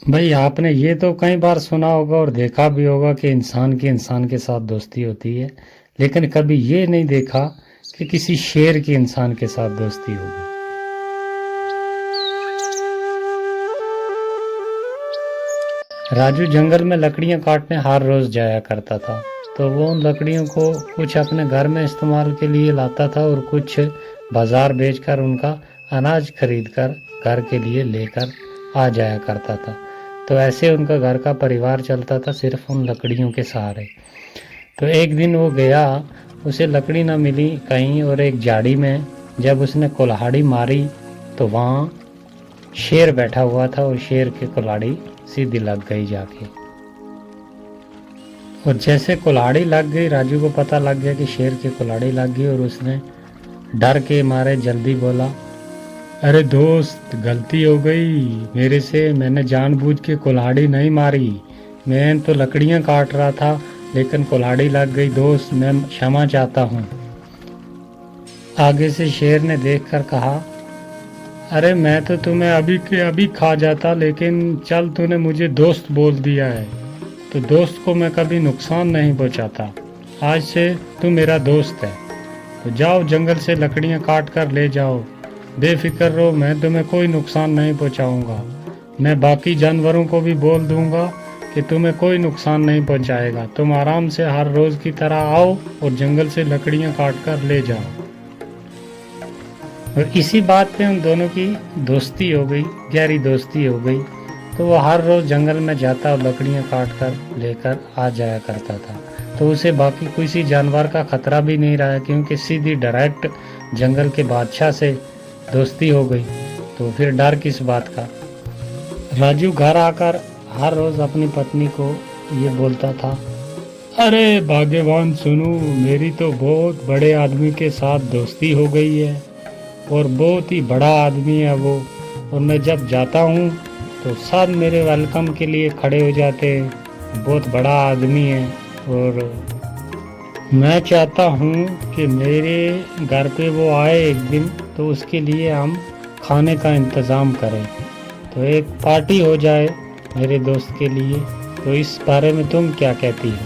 भाई आपने ये तो कई बार सुना होगा और देखा भी होगा कि इंसान की इंसान के साथ दोस्ती होती है, लेकिन कभी ये नहीं देखा कि किसी शेर की इंसान के साथ दोस्ती होगी। राजू जंगल में लकड़ियां काटने हर रोज जाया करता था। तो वो उन लकड़ियों को कुछ अपने घर में इस्तेमाल के लिए लाता था और कुछ बाजार बेचकर उनका अनाज खरीदकर घर के लिए लेकर आ जाया करता था। तो ऐसे उनका घर का परिवार चलता था सिर्फ उन लकड़ियों के सहारे। तो एक दिन वो गया, उसे लकड़ी ना मिली कहीं, और एक झाड़ी में जब उसने कुल्हाड़ी मारी तो वहाँ शेर बैठा हुआ था और शेर की कुल्हाड़ी सीधी लग गई जाके। और जैसे कुल्हाड़ी लग गई, राजू को पता लग गया कि शेर की कुल्हाड़ी लग गई, और उसने डर के मारे जल्दी बोला, अरे दोस्त, गलती हो गई मेरे से, मैंने जानबूझ के कुल्हाड़ी नहीं मारी, मैं तो लकड़ियां काट रहा था लेकिन कुल्हाड़ी लग गई दोस्त, मैं क्षमा चाहता हूँ। आगे से शेर ने देखकर कहा, अरे मैं तो तुम्हें अभी के अभी खा जाता, लेकिन चल तूने मुझे दोस्त बोल दिया है तो दोस्त को मैं कभी नुकसान नहीं पहुंचाता। आज से तू मेरा दोस्त है, तो जाओ जंगल से लकड़ियां काट कर ले जाओ, बेफिक्र रहो, मैं तुम्हें कोई नुकसान नहीं पहुंचाऊंगा। मैं बाकी जानवरों को भी बोल दूंगा कि तुम्हें कोई नुकसान नहीं पहुंचाएगा। तुम आराम से हर रोज की तरह आओ और जंगल से लकड़ियां काट कर ले जाओ। और इसी बात पे उन दोनों की दोस्ती हो गई, गहरी दोस्ती हो गई। तो वो हर रोज जंगल में जाता और लकड़ियां काट कर लेकर आ जाया करता था। तो उसे बाकी किसी जानवर का खतरा भी नहीं रहा, क्योंकि सीधी डायरेक्ट जंगल के बादशाह से दोस्ती हो गई। तो फिर डर किस बात का। राजू घर आकर हर रोज अपनी पत्नी को ये बोलता था, अरे भाग्यवान सुनो, मेरी तो बहुत बड़े आदमी के साथ दोस्ती हो गई है और बहुत ही बड़ा आदमी है वो, और मैं जब जाता हूँ तो सब मेरे वेलकम के लिए खड़े हो जाते हैं, बहुत बड़ा आदमी है। और मैं चाहता हूँ कि मेरे घर पे वो आए एक दिन, तो उसके लिए हम खाने का इंतज़ाम करें, तो एक पार्टी हो जाए मेरे दोस्त के लिए। तो इस बारे में तुम क्या कहती हो?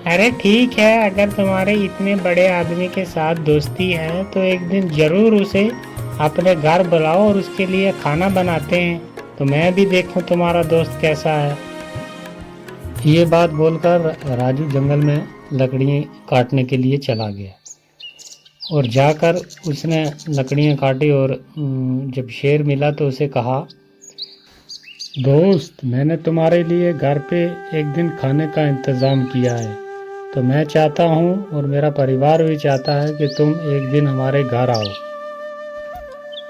अरे ठीक है, अगर तुम्हारे इतने बड़े आदमी के साथ दोस्ती है तो एक दिन जरूर उसे अपने घर बुलाओ और उसके लिए खाना बनाते हैं, तो मैं भी देखूं तुम्हारा दोस्त कैसा है। ये बात बोलकर राजू जंगल में लकड़ियाँ काटने के लिए चला गया और जाकर उसने लकड़ियाँ काटी। और जब शेर मिला तो उसे कहा, दोस्त, मैंने तुम्हारे लिए घर पे एक दिन खाने का इंतज़ाम किया है, तो मैं चाहता हूँ और मेरा परिवार भी चाहता है कि तुम एक दिन हमारे घर आओ।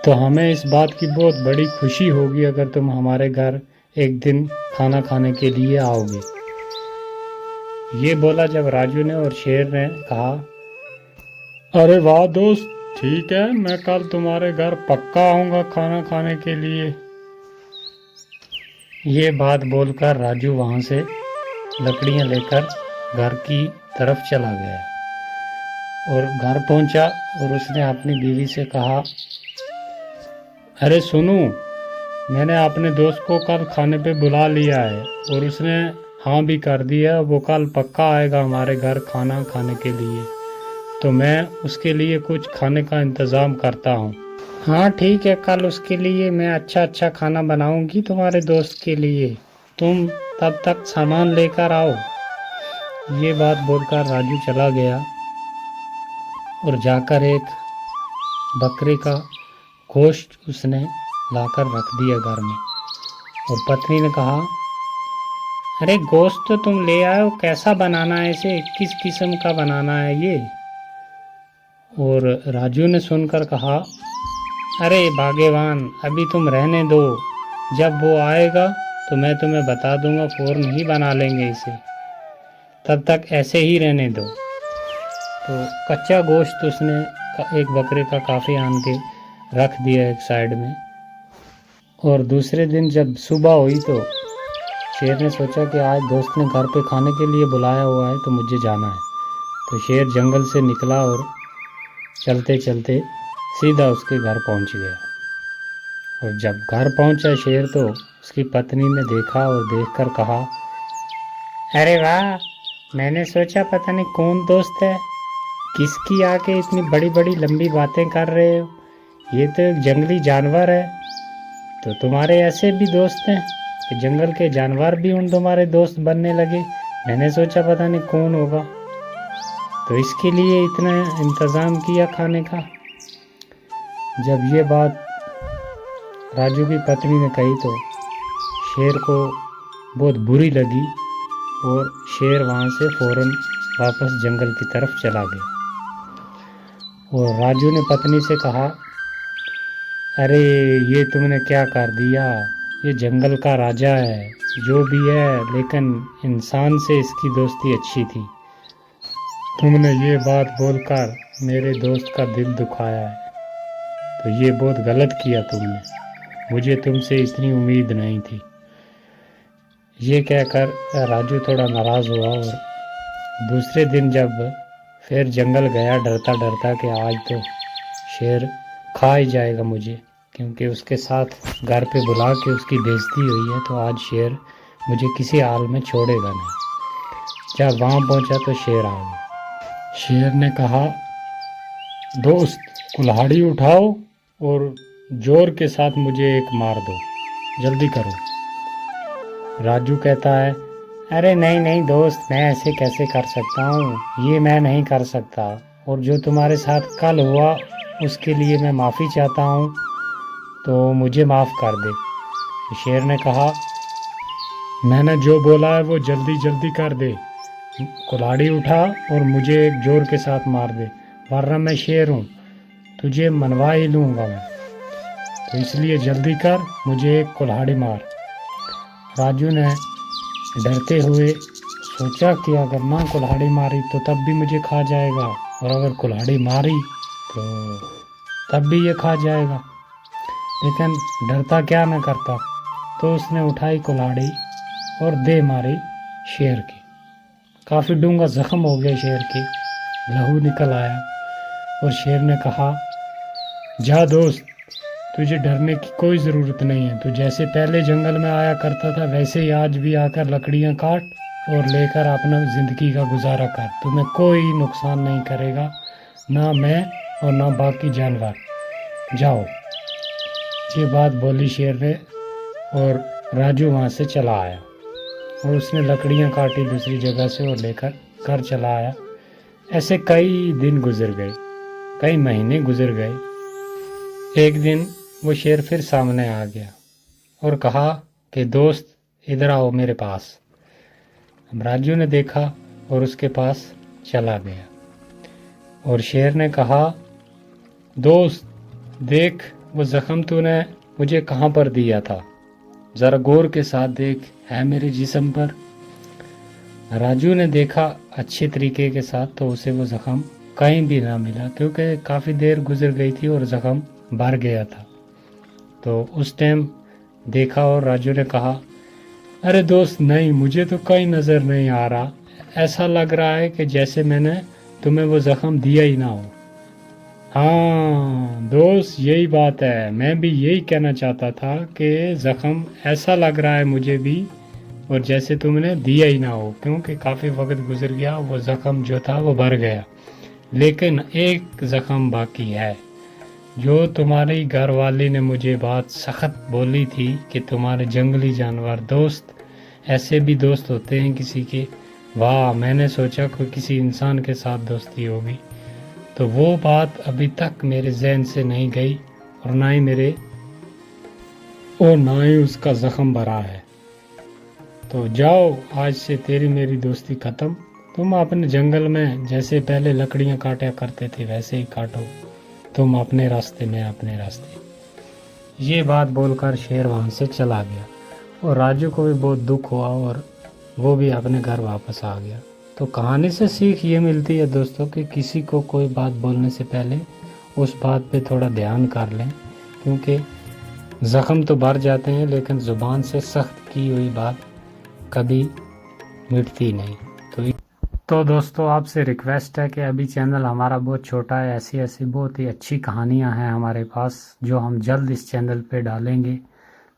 तो हमें इस बात की बहुत बड़ी खुशी होगी अगर तुम हमारे घर एक दिन खाना खाने के लिए आओगे। ये बोला जब राजू ने, और शेर ने कहा, अरे वाह दोस्त, ठीक है, मैं कल तुम्हारे घर पक्का आऊँगा खाना खाने के लिए। ये बात बोलकर राजू वहाँ से लकड़ियाँ लेकर घर की तरफ चला गया और घर पहुंचा और उसने अपनी बीवी से कहा, अरे सुनो, मैंने अपने दोस्त को कल खाने पे बुला लिया है और उसने हाँ भी कर दिया, वो कल पक्का आएगा हमारे घर खाना खाने के लिए, तो मैं उसके लिए कुछ खाने का इंतज़ाम करता हूँ। हाँ ठीक है, कल उसके लिए मैं अच्छा अच्छा खाना बनाऊंगी तुम्हारे दोस्त के लिए, तुम तब तक सामान लेकर आओ। ये बात बोलकर राजू चला गया और जाकर एक बकरे का गोश्त उसने लाकर रख दिया घर में। और पत्नी ने कहा, अरे गोश्त तो तुम ले आए हो, कैसा बनाना है इसे, किस किस्म का बनाना है ये? और राजू ने सुनकर कहा, अरे भाग्यवान, अभी तुम रहने दो, जब वो आएगा तो मैं तुम्हें बता दूंगा, फ़ौरन ही बना लेंगे इसे, तब तक ऐसे ही रहने दो। तो कच्चा गोश्त उसने एक बकरे का काफ़ी आन के रख दिया एक साइड में। और दूसरे दिन जब सुबह हुई तो शेर ने सोचा कि आज दोस्त ने घर पे खाने के लिए बुलाया हुआ है तो मुझे जाना है। तो शेर जंगल से निकला और चलते चलते सीधा उसके घर पहुंच गया। और जब घर पहुंचा शेर तो उसकी पत्नी ने देखा और देखकर कहा, अरे वाह, मैंने सोचा पता नहीं कौन दोस्त है, किसकी आके इतनी बड़ी बड़ी लंबी बातें कर रहे हो, ये तो एक जंगली जानवर है। तो तुम्हारे ऐसे भी दोस्त हैं कि जंगल के जानवर भी उन तुम्हारे दोस्त बनने लगे। मैंने सोचा पता नहीं कौन होगा, तो इसके लिए इतना इंतज़ाम किया खाने का। जब ये बात राजू की पत्नी ने कही तो शेर को बहुत बुरी लगी और शेर वहाँ से फ़ौरन वापस जंगल की तरफ चला गया। और राजू ने पत्नी से कहा, अरे ये तुमने क्या कर दिया, ये जंगल का राजा है जो भी है, लेकिन इंसान से इसकी दोस्ती अच्छी थी। तुमने ये बात बोलकर मेरे दोस्त का दिल दुखाया है, तो ये बहुत गलत किया तुमने, मुझे तुमसे इतनी उम्मीद नहीं थी। ये कहकर राजू थोड़ा नाराज़ हुआ और दूसरे दिन जब फिर जंगल गया डरता डरता कि आज तो शेर खा ही जाएगा मुझे, क्योंकि उसके साथ घर पे बुला के उसकी बेइज्जती हुई है, तो आज शेर मुझे किसी हाल में छोड़ेगा नहीं। जब वहाँ पहुँचा तो शेर आ गया। शेर ने कहा, दोस्त कुल्हाड़ी उठाओ और जोर के साथ मुझे एक मार दो, जल्दी करो। राजू कहता है, अरे नहीं नहीं दोस्त, मैं ऐसे कैसे कर सकता हूँ, ये मैं नहीं कर सकता, और जो तुम्हारे साथ कल हुआ उसके लिए मैं माफ़ी चाहता हूँ, तो मुझे माफ़ कर दे। शेर ने कहा, मैंने जो बोला है वो जल्दी जल्दी कर दे, कुल्हाड़ी उठा और मुझे एक जोर के साथ मार दे, वरना मैं शेर हूँ, तुझे मनवा ही लूँगा मैं, तो इसलिए जल्दी कर, मुझे एक कुल्हाड़ी मार। राजू ने डरते हुए सोचा कि अगर ना कुल्हाड़ी मारी तो तब भी मुझे खा जाएगा, और अगर कुल्हाड़ी मारी तो तब भी ये खा जाएगा, लेकिन डरता क्या न करता। तो उसने उठाई कुल्हाड़ी और दे मारी शेर की। काफ़ी डूंगा जख्म हो गया शेर की, लहू निकल आया, और शेर ने कहा, जा दोस्त, तुझे डरने की कोई ज़रूरत नहीं है, तू जैसे पहले जंगल में आया करता था वैसे ही आज भी आकर लकड़ियाँ काट और लेकर अपना ज़िंदगी का गुजारा कर, तुम्हें कोई नुकसान नहीं करेगा, ना मैं और ना बाकी जानवर, जाओ। ये बात बोली शेर ने, और राजू वहाँ से चला आया और उसने लकड़ियाँ काटी दूसरी जगह से और लेकर घर चला आया। ऐसे कई दिन गुजर गए, कई महीने गुजर गए। एक दिन वो शेर फिर सामने आ गया और कहा कि दोस्त इधर आओ मेरे पास। अब राजू ने देखा और उसके पास चला गया, और शेर ने कहा, दोस्त देख, वो ज़ख्म तूने मुझे कहाँ पर दिया था, ज़रा गौर के साथ देख, है मेरे जिस्म पर। राजू ने देखा अच्छे तरीके के साथ, तो उसे वो ज़ख्म कहीं भी ना मिला, क्योंकि काफ़ी देर गुजर गई थी और ज़ख्म भर गया था। तो उस टाइम देखा और राजू ने कहा, अरे दोस्त नहीं, मुझे तो कहीं नज़र नहीं आ रहा, ऐसा लग रहा है कि जैसे मैंने तुम्हें वो ज़ख्म दिया ही ना हो। हाँ दोस्त, यही बात है, मैं भी यही कहना चाहता था कि ज़ख्म ऐसा लग रहा है मुझे भी, और जैसे तुमने दिया ही ना हो, क्योंकि काफ़ी वक्त गुजर गया, वो ज़ख्म जो था वो भर गया, लेकिन एक ज़ख्म बाकी है। जो तुम्हारी घरवाली ने मुझे बात सख्त बोली थी कि तुम्हारे जंगली जानवर दोस्त, ऐसे भी दोस्त होते हैं किसी के, वाह, मैंने सोचा कोई किसी इंसान के साथ दोस्ती होगी, तो वो बात अभी तक मेरे जहन से नहीं गई, और ना ही उसका ज़ख्म भरा है। तो जाओ, आज से तेरी मेरी दोस्ती ख़त्म, तुम अपने जंगल में जैसे पहले लकड़ियाँ काटा करते थे वैसे ही काटो, तुम अपने रास्ते में अपने रास्ते। ये बात बोलकर शेर वहाँ से चला गया, और राजू को भी बहुत दुख हुआ और वो भी अपने घर वापस आ गया। तो कहानी से सीख ये मिलती है दोस्तों कि किसी को कोई बात बोलने से पहले उस बात पे थोड़ा ध्यान कर लें, क्योंकि ज़ख्म तो भर जाते हैं, लेकिन ज़ुबान से सख्त की हुई बात कभी मिटती नहीं। तो दोस्तों, आपसे रिक्वेस्ट है कि अभी चैनल हमारा बहुत छोटा है, ऐसी ऐसी बहुत ही अच्छी कहानियां हैं हमारे पास जो हम जल्द इस चैनल पे डालेंगे।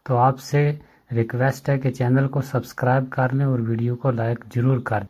तो आपसे रिक्वेस्ट है कि चैनल को सब्सक्राइब कर लें और वीडियो को लाइक ज़रूर कर दें।